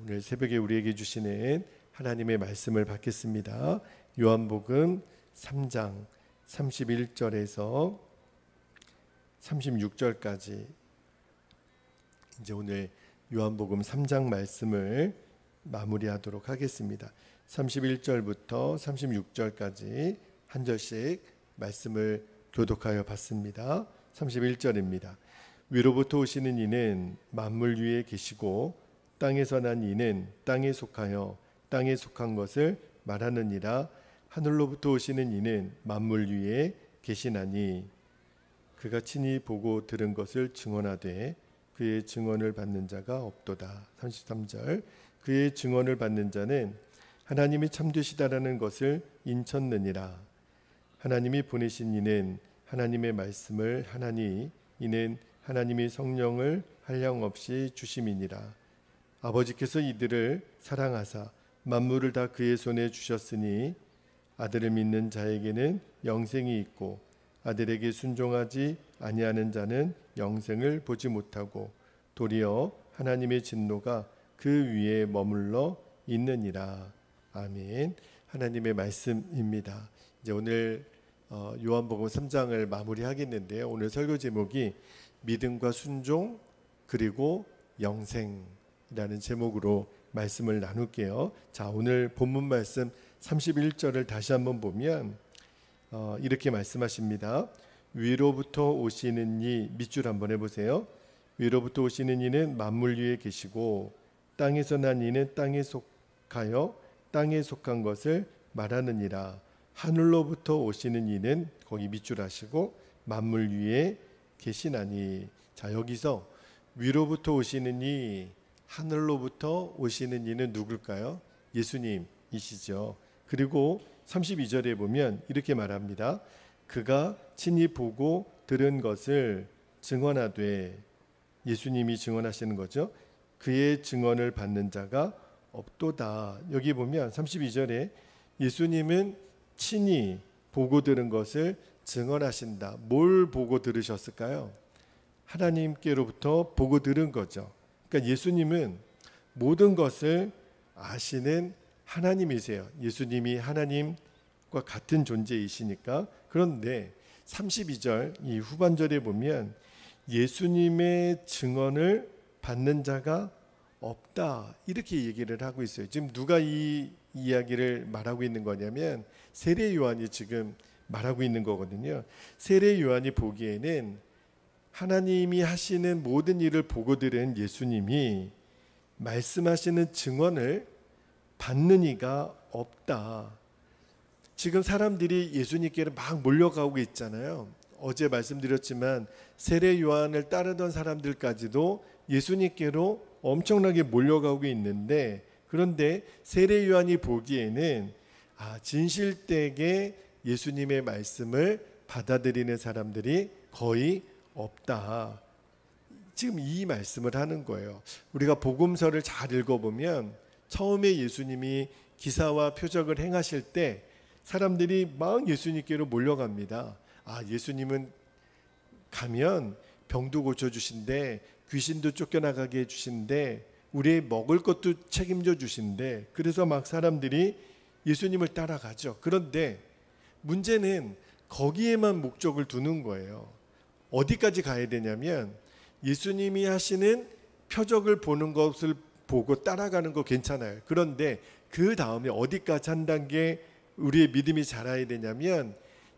오늘 새벽에 우리에게 주시는 하나님의 말씀을 받겠습니다. 요한복음 3장 31절에서 36절까지 이제 오늘 요한복음 3장 말씀을 마무리하도록 하겠습니다. 31절부터 36절까지 한 절씩 말씀을 교독하여 봤습니다. 31절입니다. 위로부터 오시는 이는 만물 위에 계시고 땅에서 난 이는 땅에 속하여 땅에 속한 것을 말하느니라. 하늘로부터 오시는 이는 만물 위에 계시나니 그가 친히 보고 들은 것을 증언하되 그의 증언을 받는 자가 없도다. 33절 그의 증언을 받는 자는 하나님이 참되시다라는 것을 인쳤느니라. 하나님이 보내신 이는 하나님의 말씀을 하나니 이는 하나님이 성령을 한량없이 주심이니라. 아버지께서 이들을 사랑하사 만물을 다 그의 손에 주셨으니 아들을 믿는 자에게는 영생이 있고 아들에게 순종하지 아니하는 자는 영생을 보지 못하고 도리어 하나님의 진노가 그 위에 머물러 있느니라. 아멘. 하나님의 말씀입니다. 이제 오늘 요한복음 3장을 마무리하겠는데요. 오늘 설교 제목이 믿음과 순종 그리고 영생이라는 제목으로 말씀을 나눌게요. 자, 오늘 본문 말씀 31절을 다시 한번 보면 이렇게 말씀하십니다. 위로부터 오시는 이 밑줄 한번 해보세요. 위로부터 오시는 이는 만물 위에 계시고 땅에서 난 이는 땅에 속하여 땅에 속한 것을 말하느니라. 하늘로부터 오시는 이는 거기 밑줄 하시고 만물 위에 계시나니. 자, 여기서 위로부터 오시는 이, 하늘로부터 오시는 이는 누굴까요? 예수님이시죠. 그리고 32절에 보면 이렇게 말합니다. 그가 친히 보고 들은 것을 증언하되, 예수님이 증언하시는 거죠. 그의 증언을 받는 자가 없도다. 여기 보면 32절에 예수님은 친히 보고 들은 것을 증언하신다. 뭘 보고 들으셨을까요? 하나님께로부터 보고 들은 거죠. 그러니까 예수님은 모든 것을 아시는 하나님이세요. 예수님이 하나님과 같은 존재이시니까. 그런데 32절 이 후반절에 보면 예수님의 증언을 받는 자가 없다, 이렇게 얘기를 하고 있어요. 지금 누가 이 이야기를 말하고 있는 거냐면 세례 요한이 지금 말하고 있는 거거든요. 세례 요한이 보기에는 하나님이 하시는 모든 일을 보고 들은 예수님이 말씀하시는 증언을 받는 이가 없다. 지금 사람들이 예수님께로 막 몰려가고 있잖아요. 어제 말씀드렸지만 세례 요한을 따르던 사람들까지도 예수님께로 엄청나게 몰려가고 있는데, 그런데 세례 요한이 보기에는 진실되게 예수님의 말씀을 받아들이는 사람들이 거의 없다. 지금 이 말씀을 하는 거예요. 우리가 복음서를 잘 읽어보면 처음에 예수님이 기사와 표적을 행하실 때 사람들이 막 예수님께로 몰려갑니다. 예수님은 가면 병도 고쳐주신대, 귀신도 쫓겨나가게 해주신대, 우리의 먹을 것도 책임져 주신대. 그래서 막 사람들이 예수님을 따라가죠. 그런데 문제는 거기에만 목적을 두는 거예요. 어디까지 가야 되냐면 예수님이 하시는 표적을 보는 것을 보고 따라가는 거 괜찮아요. 그런데 그 다음에 어디까지 한 단계 우리의 믿음이 자라야 되냐면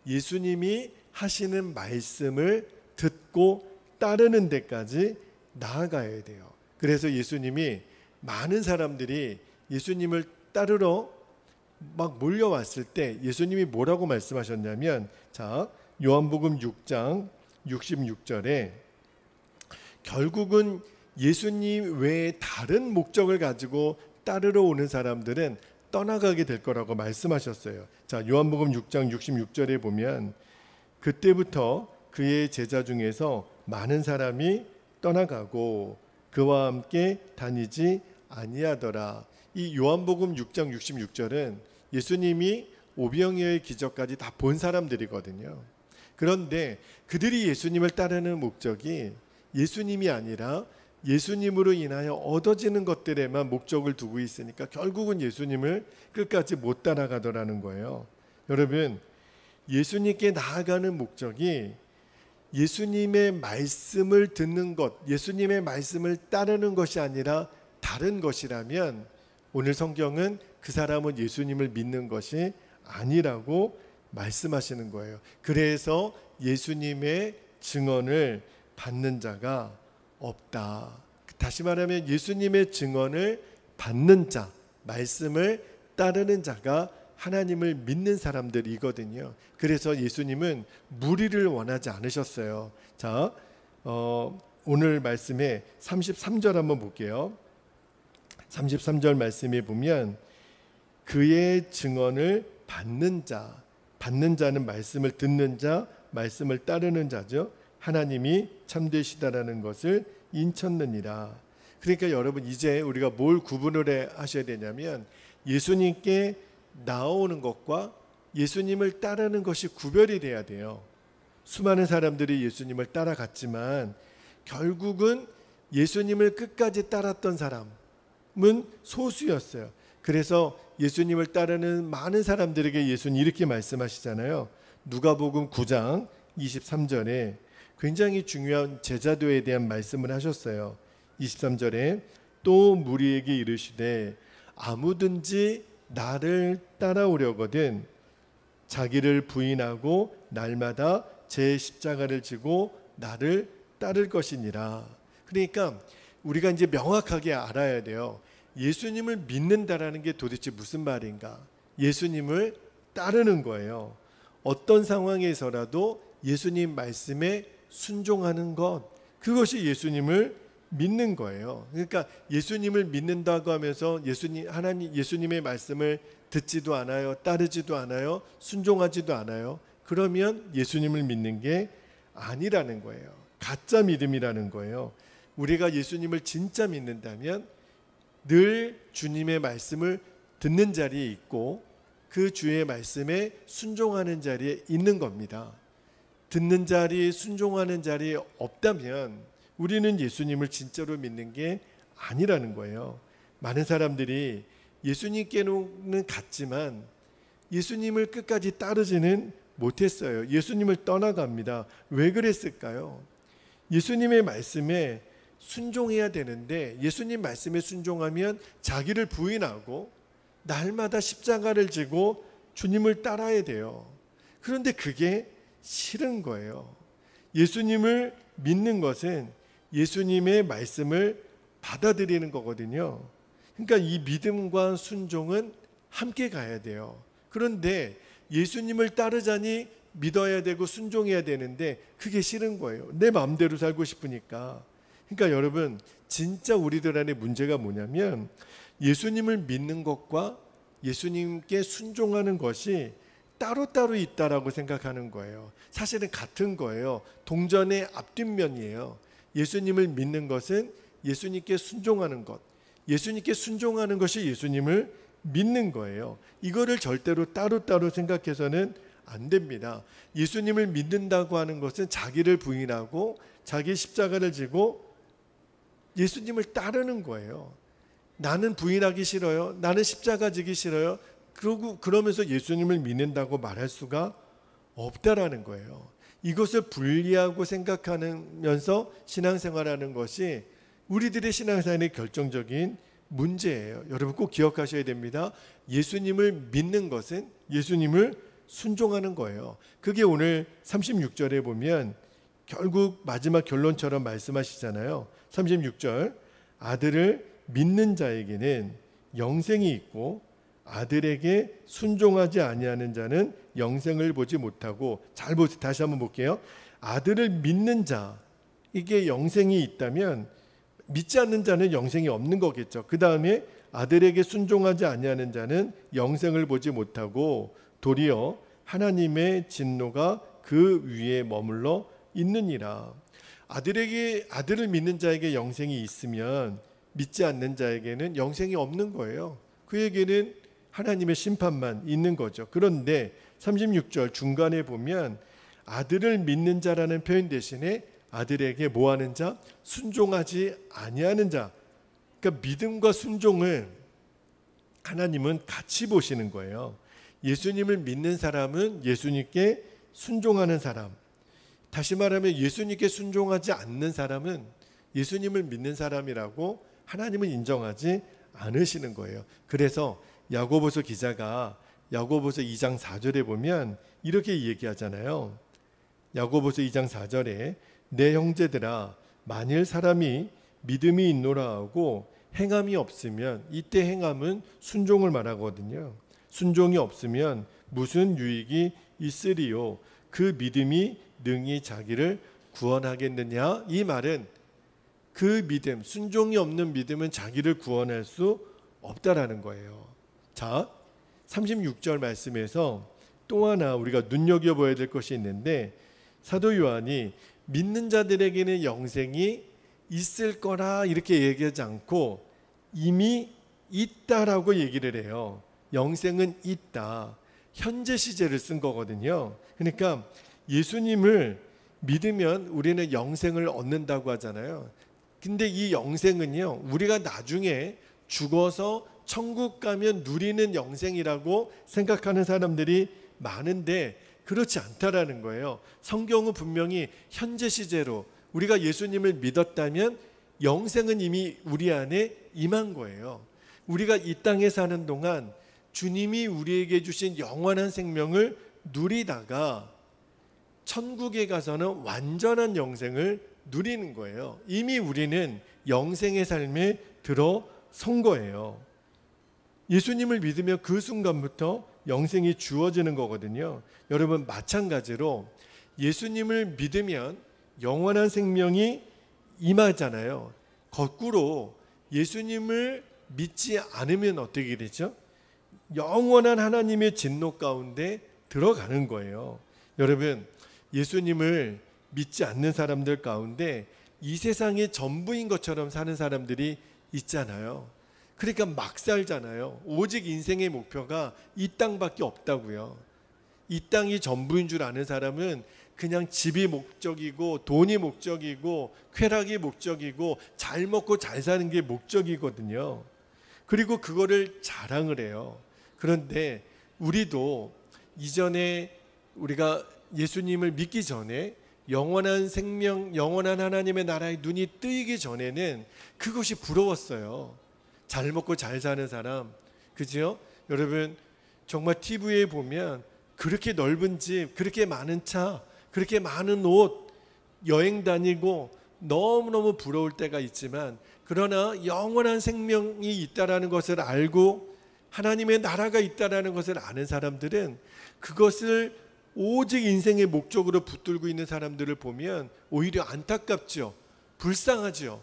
예수님이 하시는 말씀을 듣고 따르는 데까지 나아가야 돼요. 그래서 예수님이 많은 사람들이 예수님을 따르러 막 몰려왔을 때 예수님이 뭐라고 말씀하셨냐면, 자, 요한복음 6장 66절에 결국은 예수님 외에 다른 목적을 가지고 따르러 오는 사람들은 떠나가게 될 거라고 말씀하셨어요. 자, 요한복음 6장 66절에 보면 그때부터 그의 제자 중에서 많은 사람이 떠나가고 그와 함께 다니지 아니하더라. 이 요한복음 6장 66절은 예수님이 오병이어의 기적까지 다 본 사람들이거든요. 그런데 그들이 예수님을 따르는 목적이 예수님이 아니라 예수님으로 인하여 얻어지는 것들에만 목적을 두고 있으니까 결국은 예수님을 끝까지 못 따라가더라는 거예요. 여러분, 예수님께 나아가는 목적이 예수님의 말씀을 듣는 것, 예수님의 말씀을 따르는 것이 아니라 다른 것이라면 오늘 성경은 그 사람은 예수님을 믿는 것이 아니라고 말씀하시는 거예요. 그래서 예수님의 증언을 받는 자가 없다. 다시 말하면 예수님의 증언을 받는 자, 말씀을 따르는 자가 하나님을 믿는 사람들이거든요. 그래서 예수님은 무리를 원하지 않으셨어요. 자, 오늘 말씀에 33절 한번 볼게요. 33절 말씀에 보면 그의 증언을 받는 자는 말씀을 듣는 자, 말씀을 따르는 자죠. 하나님이 참되시다라는 것을 인쳤느니라. 그러니까 여러분, 이제 우리가 뭘 구분을 하셔야 되냐면 예수님께 나오는 것과 예수님을 따르는 것이 구별이 돼야 돼요. 수많은 사람들이 예수님을 따라갔지만 결국은 예수님을 끝까지 따랐던 사람은 소수였어요. 그래서 예수님을 따르는 많은 사람들에게 예수님 이렇게 말씀하시잖아요. 누가복음 9장 23절에 굉장히 중요한 제자도에 대한 말씀을 하셨어요. 23절에 또 무리에게 이르시되 아무든지 나를 따라오려거든 자기를 부인하고 날마다 제 십자가를 지고 나를 따를 것이니라. 그러니까 우리가 이제 명확하게 알아야 돼요. 예수님을 믿는다라는 게 도대체 무슨 말인가? 예수님을 따르는 거예요. 어떤 상황에서라도 예수님 말씀에 순종하는 것, 그것이 예수님을 믿는 거예요. 그러니까 예수님을 믿는다고 하면서 예수님의 말씀을 듣지도 않아요, 따르지도 않아요, 순종하지도 않아요. 그러면 예수님을 믿는 게 아니라는 거예요. 가짜 믿음이라는 거예요. 우리가 예수님을 진짜 믿는다면 늘 주님의 말씀을 듣는 자리에 있고 그 주의 말씀에 순종하는 자리에 있는 겁니다. 듣는 자리, 순종하는 자리에 없다면 우리는 예수님을 진짜로 믿는 게 아니라는 거예요. 많은 사람들이 예수님께는 갔지만 예수님을 끝까지 따르지는 못했어요. 예수님을 떠나갑니다. 왜 그랬을까요? 예수님의 말씀에 순종해야 되는데 예수님 말씀에 순종하면 자기를 부인하고 날마다 십자가를 지고 주님을 따라야 돼요. 그런데 그게 싫은 거예요. 예수님을 믿는 것은 예수님의 말씀을 받아들이는 거거든요. 그러니까 이 믿음과 순종은 함께 가야 돼요. 그런데 예수님을 따르자니 믿어야 되고 순종해야 되는데 그게 싫은 거예요. 내 마음대로 살고 싶으니까. 그러니까 여러분, 진짜 우리들 안에 문제가 뭐냐면 예수님을 믿는 것과 예수님께 순종하는 것이 따로따로 있다라고 생각하는 거예요. 사실은 같은 거예요. 동전의 앞뒷면이에요. 예수님을 믿는 것은 예수님께 순종하는 것, 예수님께 순종하는 것이 예수님을 믿는 거예요. 이거를 절대로 따로따로 생각해서는 안 됩니다. 예수님을 믿는다고 하는 것은 자기를 부인하고 자기 십자가를 지고 예수님을 따르는 거예요. 나는 부인하기 싫어요. 나는 십자가 지기 싫어요. 그러면서 예수님을 믿는다고 말할 수가 없다라는 거예요. 이것을 분리하고 생각하면서 신앙생활하는 것이 우리들의 신앙생활의 결정적인 문제예요. 여러분 꼭 기억하셔야 됩니다. 예수님을 믿는 것은 예수님을 순종하는 거예요. 그게 오늘 36절에 보면 결국 마지막 결론처럼 말씀하시잖아요. 36절, 아들을 믿는 자에게는 영생이 있고 아들에게 순종하지 아니하는 자는 영생을 보지 못하고, 잘 보세요. 다시 한번 볼게요. 아들을 믿는 자, 이게 영생이 있다면 믿지 않는 자는 영생이 없는 거겠죠. 그 다음에 아들에게 순종하지 아니하는 자는 영생을 보지 못하고 도리어 하나님의 진노가 그 위에 머물러 있느니라. 아들을 믿는 자에게 영생이 있으면 믿지 않는 자에게는 영생이 없는 거예요. 그에게는 하나님의 심판만 있는 거죠. 그런데 36절 중간에 보면 아들을 믿는 자라는 표현 대신에 아들에게 뭐하는 자? 순종하지 아니하는 자. 그러니까 믿음과 순종을 하나님은 같이 보시는 거예요. 예수님을 믿는 사람은 예수님께 순종하는 사람, 다시 말하면 예수님께 순종하지 않는 사람은 예수님을 믿는 사람이라고 하나님은 인정하지 않으시는 거예요. 그래서 야고보서 기자가 야고보서 2장 4절에 보면 이렇게 얘기하잖아요. 야고보서 2장 4절에 내 형제들아 만일 사람이 믿음이 있노라 하고 행함이 없으면, 이때 행함은 순종을 말하거든요. 순종이 없으면 무슨 유익이 있으리요? 그 믿음이 능히 자기를 구원하겠느냐? 이 말은 그 믿음, 순종이 없는 믿음은 자기를 구원할 수 없다라는 거예요. 자, 36절 말씀에서 또 하나 우리가 눈여겨봐야 될 것이 있는데, 사도 요한이 믿는 자들에게는 영생이 있을 거라 이렇게 얘기하지 않고 이미 있다라고 얘기를 해요. 영생은 있다. 현재 시제를 쓴 거거든요. 그러니까 예수님을 믿으면 우리는 영생을 얻는다고 하잖아요. 근데 이 영생은요, 우리가 나중에 죽어서 천국 가면 누리는 영생이라고 생각하는 사람들이 많은데 그렇지 않다라는 거예요. 성경은 분명히 현재 시제로 우리가 예수님을 믿었다면 영생은 이미 우리 안에 임한 거예요. 우리가 이 땅에 사는 동안 주님이 우리에게 주신 영원한 생명을 누리다가 천국에 가서는 완전한 영생을 누리는 거예요. 이미 우리는 영생의 삶에 들어선 거예요. 예수님을 믿으면 그 순간부터 영생이 주어지는 거거든요. 여러분, 마찬가지로 예수님을 믿으면 영원한 생명이 임하잖아요. 거꾸로 예수님을 믿지 않으면 어떻게 되죠? 영원한 하나님의 진노 가운데 들어가는 거예요. 여러분, 예수님을 믿지 않는 사람들 가운데 이 세상의 전부인 것처럼 사는 사람들이 있잖아요. 그러니까 막 살잖아요. 오직 인생의 목표가 이 땅밖에 없다고요. 이 땅이 전부인 줄 아는 사람은 그냥 집이 목적이고 돈이 목적이고 쾌락이 목적이고 잘 먹고 잘 사는 게 목적이거든요. 그리고 그거를 자랑을 해요. 그런데 우리도 이전에 우리가 예수님을 믿기 전에 영원한 생명, 영원한 하나님의 나라에 눈이 뜨이기 전에는 그것이 부러웠어요. 잘 먹고 잘 사는 사람, 그죠? 여러분, 정말 TV에 보면 그렇게 넓은 집, 그렇게 많은 차, 그렇게 많은 옷, 여행 다니고 너무너무 부러울 때가 있지만, 그러나 영원한 생명이 있다라는 것을 알고 하나님의 나라가 있다라는 것을 아는 사람들은 그것을 오직 인생의 목적으로 붙들고 있는 사람들을 보면 오히려 안타깝죠. 불쌍하죠.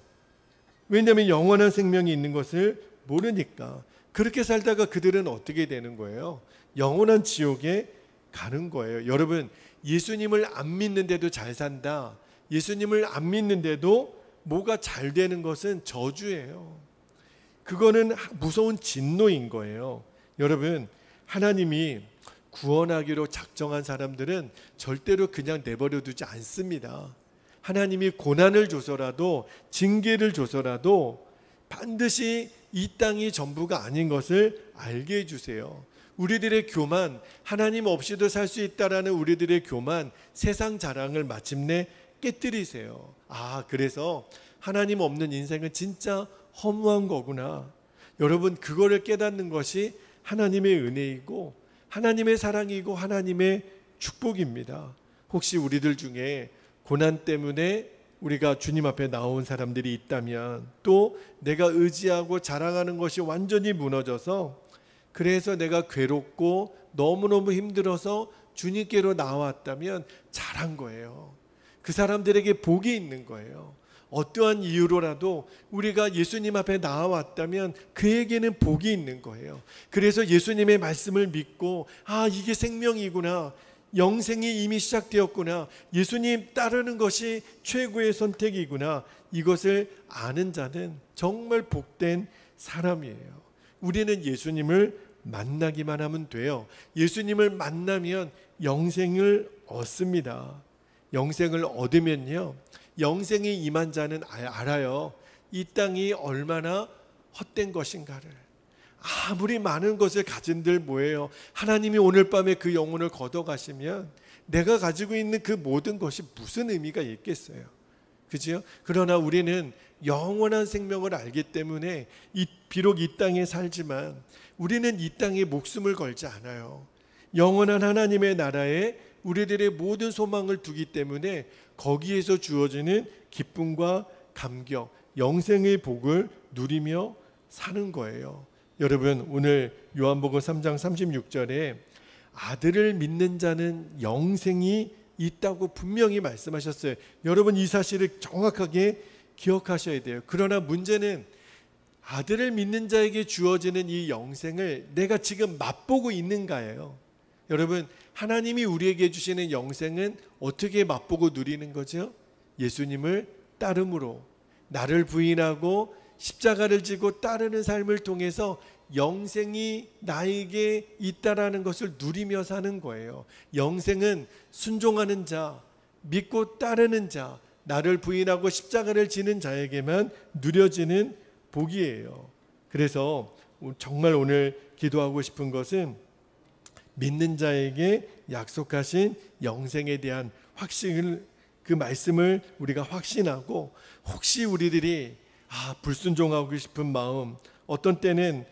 왜냐하면 영원한 생명이 있는 것을 모르니까. 그렇게 살다가 그들은 어떻게 되는 거예요? 영원한 지옥에 가는 거예요. 여러분, 예수님을 안 믿는데도 잘 산다, 예수님을 안 믿는데도 뭐가 잘 되는 것은 저주예요. 그거는 무서운 진노인 거예요. 여러분, 하나님이 구원하기로 작정한 사람들은 절대로 그냥 내버려 두지 않습니다. 하나님이 고난을 줘서라도, 징계를 줘서라도 반드시 이 땅이 전부가 아닌 것을 알게 해주세요. 우리들의 교만, 하나님 없이도 살 수 있다라는 우리들의 교만, 세상 자랑을 마침내 깨뜨리세요. 아, 그래서 하나님 없는 인생은 진짜 허무한 거구나. 여러분, 그거를 깨닫는 것이 하나님의 은혜이고 하나님의 사랑이고 하나님의 축복입니다. 혹시 우리들 중에 고난 때문에 우리가 주님 앞에 나온 사람들이 있다면, 또 내가 의지하고 자랑하는 것이 완전히 무너져서 그래서 내가 괴롭고 너무너무 힘들어서 주님께로 나왔다면 잘한 거예요. 그 사람들에게 복이 있는 거예요. 어떠한 이유로라도 우리가 예수님 앞에 나와왔다면 그에게는 복이 있는 거예요. 그래서 예수님의 말씀을 믿고, 아, 이게 생명이구나, 영생이 이미 시작되었구나, 예수님 따르는 것이 최고의 선택이구나, 이것을 아는 자는 정말 복된 사람이에요. 우리는 예수님을 만나기만 하면 돼요. 예수님을 만나면 영생을 얻습니다. 영생을 얻으면요, 영생이 임한 자는 알아요. 이 땅이 얼마나 헛된 것인가를. 아무리 많은 것을 가진들 뭐예요? 하나님이 오늘 밤에 그 영혼을 걷어가시면 내가 가지고 있는 그 모든 것이 무슨 의미가 있겠어요? 그죠? 그러나 우리는 영원한 생명을 알기 때문에 비록 이 땅에 살지만 우리는 이 땅에 목숨을 걸지 않아요. 영원한 하나님의 나라에 우리들의 모든 소망을 두기 때문에 거기에서 주어지는 기쁨과 감격, 영생의 복을 누리며 사는 거예요. 여러분, 오늘 요한복음 3장 36절에 아들을 믿는 자는 영생이 있다고 분명히 말씀하셨어요. 여러분, 이 사실을 정확하게 기억하셔야 돼요. 그러나 문제는 아들을 믿는 자에게 주어지는 이 영생을 내가 지금 맛보고 있는가예요. 여러분, 하나님이 우리에게 주시는 영생은 어떻게 맛보고 누리는 거죠? 예수님을 따름으로, 나를 부인하고 십자가를 지고 따르는 삶을 통해서 영생이 나에게 있다라는 것을 누리며 사는 거예요. 영생은 순종하는 자, 믿고 따르는 자, 나를 부인하고 십자가를 지는 자에게만 누려지는 복이에요. 그래서 정말 오늘 기도하고 싶은 것은 믿는 자에게 약속하신 영생에 대한 확신을, 그 말씀을 우리가 확신하고, 혹시 우리들이 불순종하고 싶은 마음, 어떤 때는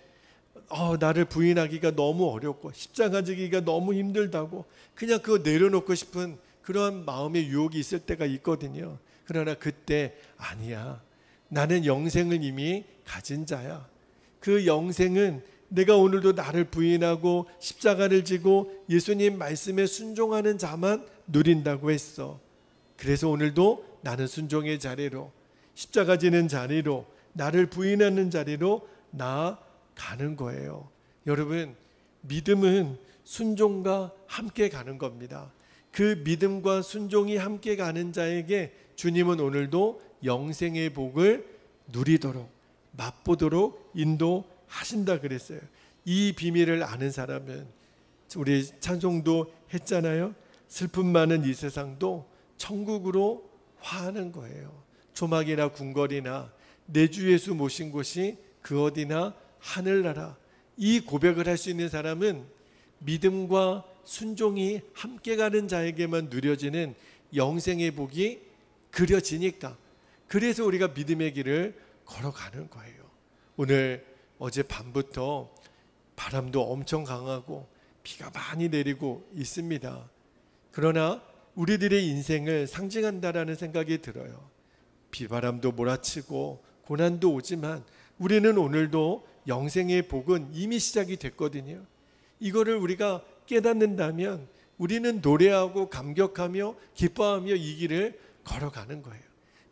나를 부인하기가 너무 어렵고 십자가 지기가 너무 힘들다고 그냥 그거 내려놓고 싶은 그런 마음의 유혹이 있을 때가 있거든요. 그러나 그때 아니야, 나는 영생을 이미 가진 자야. 그 영생은 내가 오늘도 나를 부인하고 십자가를 지고 예수님 말씀에 순종하는 자만 누린다고 했어. 그래서 오늘도 나는 순종의 자리로, 십자가 지는 자리로, 나를 부인하는 자리로 나아가는 거예요. 여러분, 믿음은 순종과 함께 가는 겁니다. 그 믿음과 순종이 함께 가는 자에게 주님은 오늘도 영생의 복을 누리도록, 맛보도록 인도하신다 그랬어요. 이 비밀을 아는 사람은, 우리 찬송도 했잖아요. 슬픔 많은 이 세상도 천국으로 화하는 거예요. 조막이나 궁궐이나 내 주 예수 모신 곳이 그 어디나 하늘나라. 이 고백을 할 수 있는 사람은 믿음과 순종이 함께 가는 자에게만 누려지는 영생의 복이 그려지니까, 그래서 우리가 믿음의 길을 걸어가는 거예요. 오늘 어제 밤부터 바람도 엄청 강하고 비가 많이 내리고 있습니다. 그러나 우리들의 인생을 상징한다라는 생각이 들어요. 비바람도 몰아치고 고난도 오지만 우리는 오늘도 영생의 복은 이미 시작이 됐거든요. 이거를 우리가 깨닫는다면 우리는 노래하고 감격하며 기뻐하며 이 길을 걸어가는 거예요.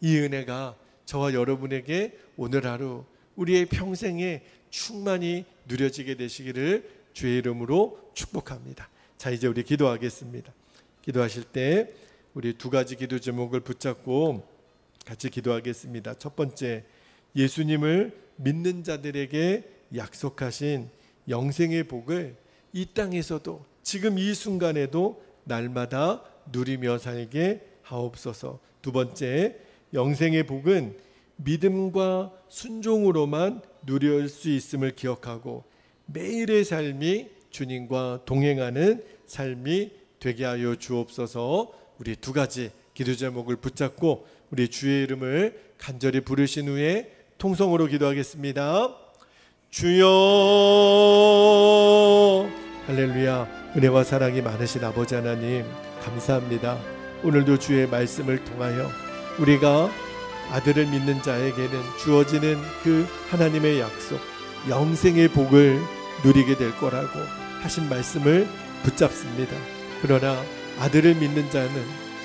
이 은혜가 저와 여러분에게 오늘 하루, 우리의 평생에 충만히 누려지게 되시기를 주의 이름으로 축복합니다. 자, 이제 우리 기도하겠습니다. 기도하실 때 우리 두 가지 기도 제목을 붙잡고 같이 기도하겠습니다. 첫 번째, 예수님을 믿는 자들에게 약속하신 영생의 복을 이 땅에서도 지금 이 순간에도 날마다 누리며 살게 하옵소서. 두 번째, 영생의 복은 믿음과 순종으로만 누릴 수 있음을 기억하고 매일의 삶이 주님과 동행하는 삶이 되게 하여 주옵소서. 우리 두 가지 기도 제목을 붙잡고 우리 주의 이름을 간절히 부르신 후에 통성으로 기도하겠습니다. 주여, 할렐루야. 은혜와 사랑이 많으신 아버지 하나님, 감사합니다. 오늘도 주의 말씀을 통하여 우리가 아들을 믿는 자에게는 주어지는 그 하나님의 약속, 영생의 복을 누리게 될 거라고 하신 말씀을 붙잡습니다. 그러나 아들을 믿는 자는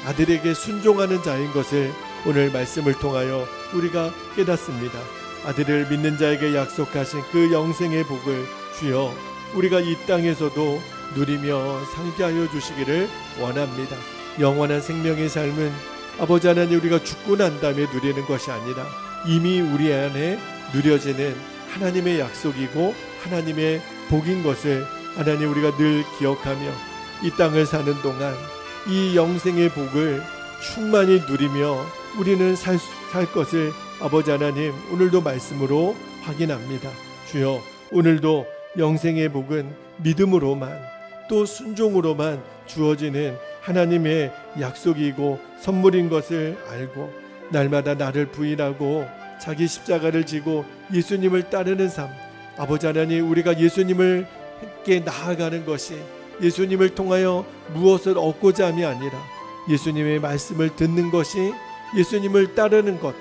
아들에게 순종하는 자인 것을 오늘 말씀을 통하여 우리가 깨닫습니다. 아들을 믿는 자에게 약속하신 그 영생의 복을 주여 우리가 이 땅에서도 누리며 살게 하여 주시기를 원합니다. 영원한 생명의 삶은 아버지 하나님, 우리가 죽고 난 다음에 누리는 것이 아니라 이미 우리 안에 누려지는 하나님의 약속이고 하나님의 복인 것을 하나님 우리가 늘 기억하며 이 땅을 사는 동안 이 영생의 복을 충만히 누리며 우리는 살 것을 아버지 하나님 오늘도 말씀으로 확인합니다. 주여, 오늘도 영생의 복은 믿음으로만 또 순종으로만 주어지는 하나님의 약속이고 선물인 것을 알고 날마다 나를 부인하고 자기 십자가를 지고 예수님을 따르는 삶, 아버지 하나님, 우리가 예수님을 함께 나아가는 것이 예수님을 통하여 무엇을 얻고자 함이 아니라 예수님의 말씀을 듣는 것이, 예수님을 따르는 것,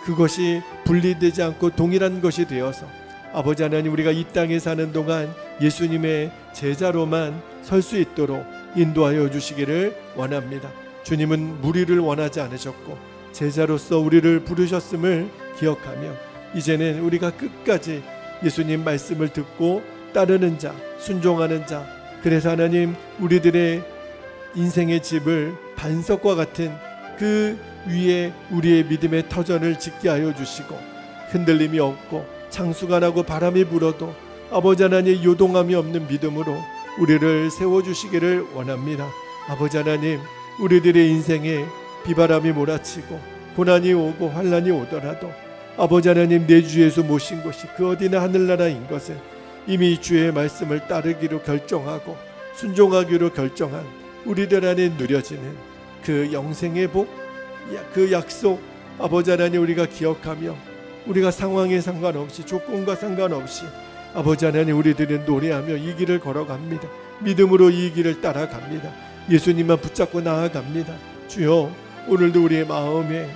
그것이 분리되지 않고 동일한 것이 되어서 아버지 하나님, 우리가 이 땅에 사는 동안 예수님의 제자로만 설 수 있도록 인도하여 주시기를 원합니다. 주님은 무리를 원하지 않으셨고 제자로서 우리를 부르셨음을 기억하며 이제는 우리가 끝까지 예수님 말씀을 듣고 따르는 자, 순종하는 자, 그래서 하나님 우리들의 인생의 집을 반석과 같은 그 위에 우리의 믿음의 터전을 짓게 하여 주시고 흔들림이 없고 창수가 나고 바람이 불어도 아버지 하나님 요동함이 없는 믿음으로 우리를 세워주시기를 원합니다. 아버지 하나님, 우리들의 인생에 비바람이 몰아치고 고난이 오고 환난이 오더라도 아버지 하나님, 내 주에서 모신 것이 그 어디나 하늘나라인 것을 이미 주의 말씀을 따르기로 결정하고 순종하기로 결정한 우리들 안에 누려지는 그 영생의 복, 그 약속, 아버지 하나님 우리가 기억하며 우리가 상황에 상관없이 조건과 상관없이 아버지 하나님 우리들은 노래하며 이 길을 걸어갑니다. 믿음으로 이 길을 따라갑니다. 예수님만 붙잡고 나아갑니다. 주여, 오늘도 우리의 마음에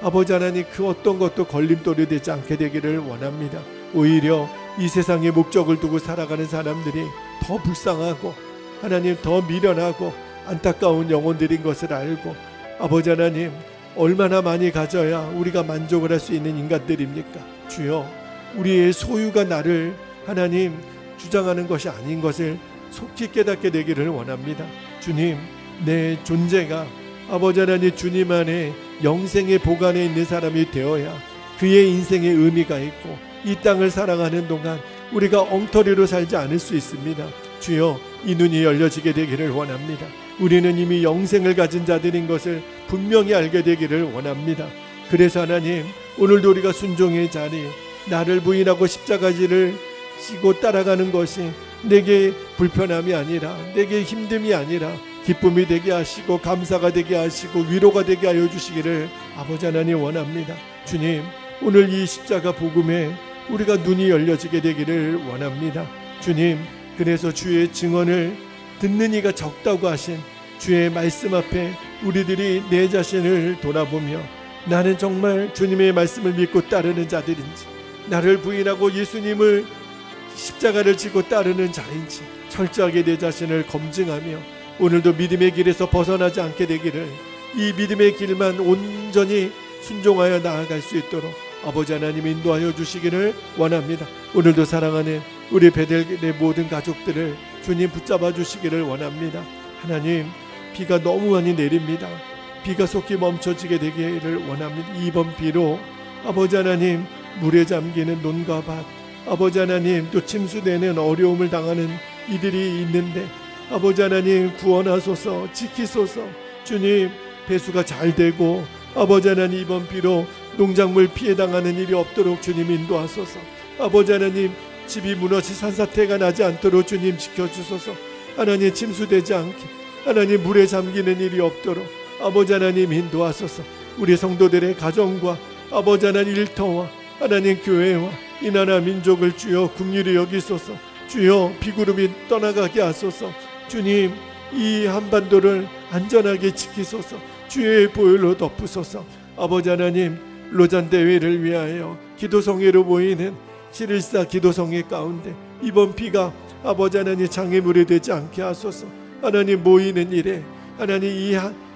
아버지 하나님 그 어떤 것도 걸림돌이 되지 않게 되기를 원합니다. 오히려 이 세상의 목적을 두고 살아가는 사람들이 더 불쌍하고 하나님 더 미련하고 안타까운 영혼들인 것을 알고 아버지 하나님, 얼마나 많이 가져야 우리가 만족을 할 수 있는 인간들입니까? 주여, 우리의 소유가 나를 하나님 주장하는 것이 아닌 것을 속히 깨닫게 되기를 원합니다. 주님, 내 존재가 아버지 하나님 주님 안에 영생의 복 안에 있는 사람이 되어야 그의 인생의 의미가 있고 이 땅을 살아가는 동안 우리가 엉터리로 살지 않을 수 있습니다. 주여, 이 눈이 열려지게 되기를 원합니다. 우리는 이미 영생을 가진 자들인 것을 분명히 알게 되기를 원합니다. 그래서 하나님, 오늘도 우리가 순종의 자리, 나를 부인하고 십자가지를 지고 따라가는 것이 내게 불편함이 아니라, 내게 힘듦이 아니라 기쁨이 되게 하시고 감사가 되게 하시고 위로가 되게 하여 주시기를 아버지 하나님 원합니다. 주님, 오늘 이 십자가 복음에 우리가 눈이 열려지게 되기를 원합니다. 주님, 그래서 주의 증언을 듣는 이가 적다고 하신 주의 말씀 앞에 우리들이 내 자신을 돌아보며 나는 정말 주님의 말씀을 믿고 따르는 자들인지, 나를 부인하고 예수님을 십자가를 지고 따르는 자인지 철저하게 내 자신을 검증하며 오늘도 믿음의 길에서 벗어나지 않게 되기를, 이 믿음의 길만 온전히 순종하여 나아갈 수 있도록 아버지 하나님 인도하여 주시기를 원합니다. 오늘도 사랑하는 우리 베델의 모든 가족들을 주님 붙잡아 주시기를 원합니다. 하나님, 비가 너무 많이 내립니다. 비가 속히 멈춰지게 되기를 원합니다. 이번 비로 아버지 하나님 물에 잠기는 논과 밭, 아버지 하나님 또 침수되는 어려움을 당하는 이들이 있는데 아버지 하나님 구원하소서, 지키소서. 주님, 배수가 잘 되고 아버지 하나님 이번 비로 농작물 피해 당하는 일이 없도록 주님 인도하소서. 아버지 하나님, 집이 무너지 산사태가 나지 않도록 주님 지켜주소서. 하나님, 침수되지 않게 하나님 물에 잠기는 일이 없도록 아버지 하나님 인도하소서. 우리 성도들의 가정과 아버지 하나님 일터와 하나님 교회와 이 나라 민족을 주여 긍휼히 여기소서. 주여, 비구름이 떠나가게 하소서. 주님, 이 한반도를 안전하게 지키소서. 주의 보혈로 덮으소서. 아버지 하나님, 로잔 대회를 위하여 기도성회로 보이는 7.14 기도성회 가운데 이번 비가 아버지 하나님 장애물이 되지 않게 하소서. 하나님, 모이는 일에 하나님 이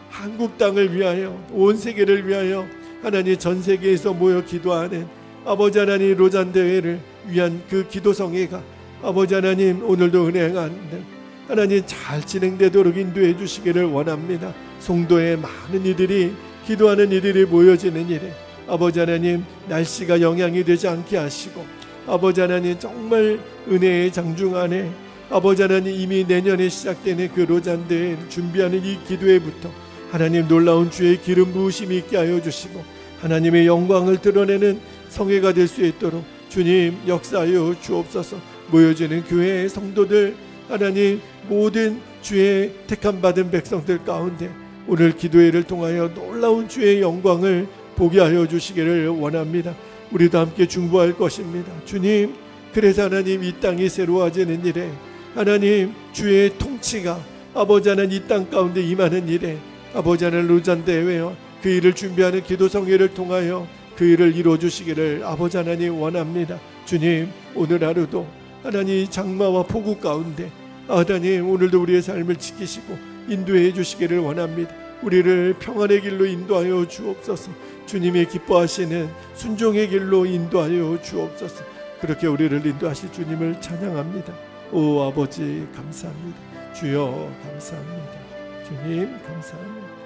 한국 땅을 위하여, 온 세계를 위하여 하나님 전 세계에서 모여 기도하는 아버지 하나님 로잔 대회를 위한 그 기도성회가 아버지 하나님 오늘도 은행하는 하나님 잘 진행되도록 인도해 주시기를 원합니다. 송도에 많은 이들이 기도하는 이들이 모여지는 일에 아버지 하나님 날씨가 영향이 되지 않게 하시고 아버지 하나님 정말 은혜의 장중 안에 아버지 하나님 이미 내년에 시작되는 그 로잔 대회를 준비하는 이 기도회부터 하나님 놀라운 주의 기름 부으심이 있게 하여 주시고 하나님의 영광을 드러내는 성회가 될 수 있도록 주님 역사하여 주옵소서. 모여지는 교회의 성도들, 하나님 모든 주의 택함 받은 백성들 가운데 오늘 기도회를 통하여 놀라운 주의 영광을 보게 하여 주시기를 원합니다. 우리도 함께 중보할 것입니다. 주님, 그래서 하나님 이 땅이 새로워지는 일에 하나님 주의 통치가 아버지 하나님 이 땅 가운데 임하는 일에 아버지 하나님 루잔 대회와 그 일을 준비하는 기도 성회를 통하여 그 일을 이루어 주시기를 아버지 하나님 원합니다. 주님, 오늘 하루도 하나님 장마와 폭우 가운데 하나님 오늘도 우리의 삶을 지키시고 인도해 주시기를 원합니다. 우리를 평안의 길로 인도하여 주옵소서. 주님이 기뻐하시는 순종의 길로 인도하여 주옵소서. 그렇게 우리를 인도하실 주님을 찬양합니다. 오 아버지 감사합니다. 주여 감사합니다. 주님 감사합니다.